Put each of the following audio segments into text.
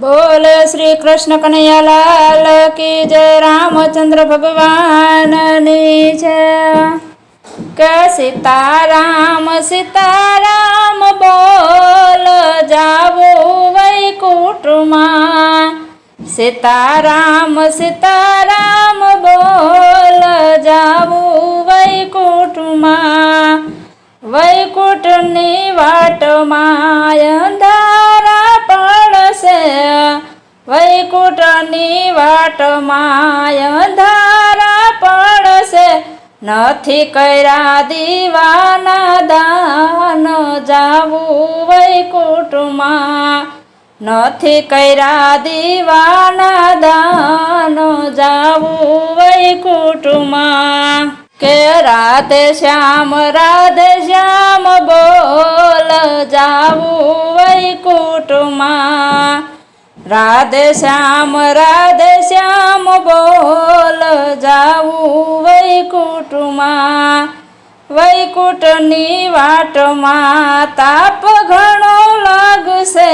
बोल श्री कृष्ण कन्हैया लाल की जय। रामचंद्र भगवान ની જય। કે સીતારામ સીતારામ બોલ જાવું વૈકુંઠમાં। સીતારામ સીતારામ બોલ જાવું વૈકુંઠમાં। વૈકુંઠની વાટમાં અંધારા પડશે। વૈકુંઠની વાટમાં અંધારા પડશે। નથી કર્યા દીવાના દાન જાવું વૈકુંઠમાં। નથી કર્યા દીવાના દાન જાવું વૈકુંઠમાં। કે રાધે શ્યામ બોલ જાવું વૈકુંઠમાં। રાધે શ્યામ બોલ જાવું વૈકુંઠમાં। વૈકુંઠની વાટમાં તાપ ઘણો લાગશે।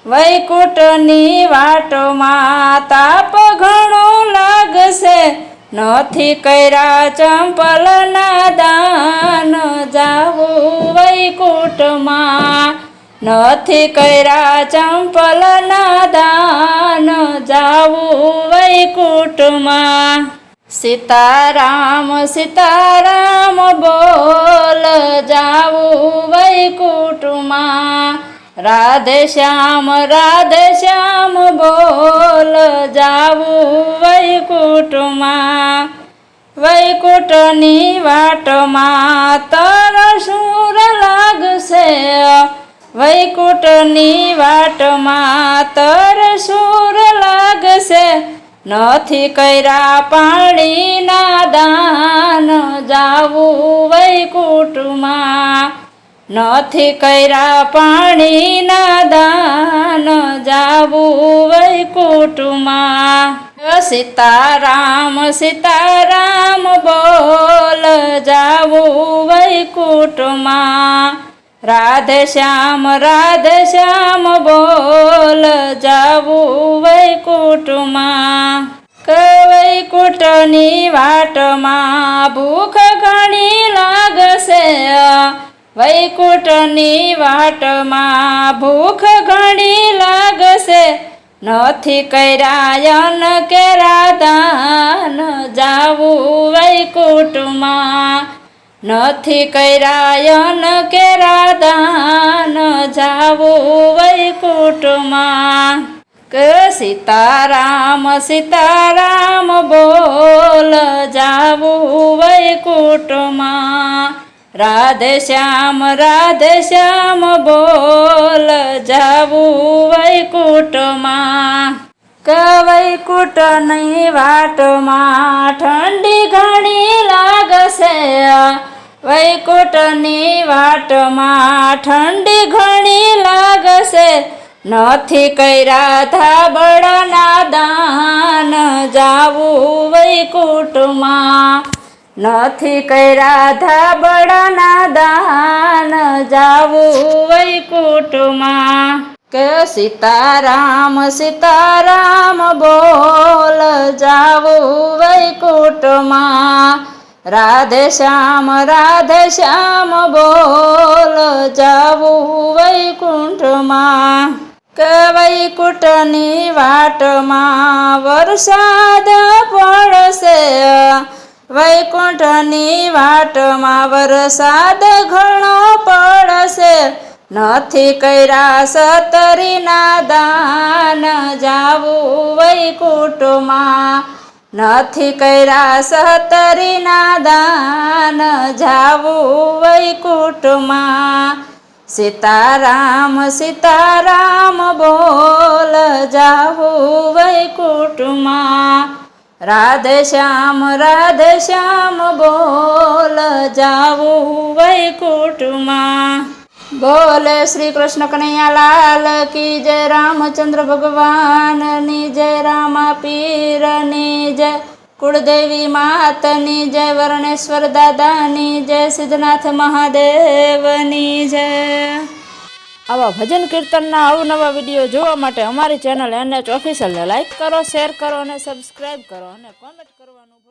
વૈકુંઠની વાટમાં તાપ ઘણો લાગશે। નથી કર્યા ચંપલના દાન જાવું વૈકુંઠમાં। નથી કર્યા ચંપલના દાન જાવું વૈકુંઠમાં। સીતારામ સીતારામ બોલ જાવું વૈકુંઠમાં। રાધે શ્યામ બોલ જાવું વૈકુંઠમાં। વૈકુંઠની વાટમાં તરસુર લાગશે। વૈકુંઠની વાટમાં તરસુર લાગશે। નથી કર્યા પાણીના દાન જાવું વૈકુંઠમાં। નથી કર્યા પાણીના દાન જાવું વૈકુંઠમાં। સીતારામ સીતારામ બોલ જાવું વૈકુંઠમાં। રાધે શ્યામ બોલ જાવું વૈકુંઠમાં। કે વૈકુંઠની વાટમાં ભૂખ ઘણી લાગશે। વૈકુંઠની વાટમાં ભૂખ ઘણી લાગશે। નથી કર્યા અન્ન કેરા દાન જાવું વૈકુંઠમાં। નથી કર્યા અન્ન કેરા દાન જાવું વૈકુંઠમાં। કે સીતારામ બોલ જાવું વૈકુંઠમાં। રાધે શ્યામ બોલ જાવું વૈકુંઠમાં। કે વૈકુંઠની વાટમાં ઠંડી ઘણી લાગશે। વૈકુંઠની વાટમાં ઠંડી ઘણી લાગશે। નથી કર્યા ધાબળના દાન જાવું વૈકુંઠમાં। નથી કર્યા ધાબળના દાન જાવું વૈકુંઠમાં। કે સીતારામ બોલ જાવું વૈકુંઠમાં। રાધે શ્યામ બોલ જાવું વૈકુંઠમાં। કે વૈકુંઠની વાટમાં વરસાદ પડશે। વૈકુંઠની વાટમાં વરસાદ ઘણો પડશે। નથી કર્યા સતરીના દાન જાવું વૈકુંઠમાં। નથી કર્યા સતરીના દાન જાવું વૈકુંઠમાં। સીતારામ બોલ જાવું વૈકુંઠમાં। રાધે શ્યામ બોલ જાવું વૈકુંઠમાં। બોલ શ્રી કૃષ્ણ કનૈયા લાલ કી જય। રામચંદ્ર ભગવાનની જય। રામા પીરની જય। કુળદેવી માતની જય। વર્ણેશ્વર દાદાની જય। સિદ્ધનાથ મહાદેવની જય। આવા ભજન કીર્તનના અવનવા વિડીયો જોવા માટે અમારી ચેનલ NH ઓફિશિયલને લાઇક કરો, શેર કરો અને સબસ્ક્રાઈબ કરો અને કોમેન્ટ કરવાનું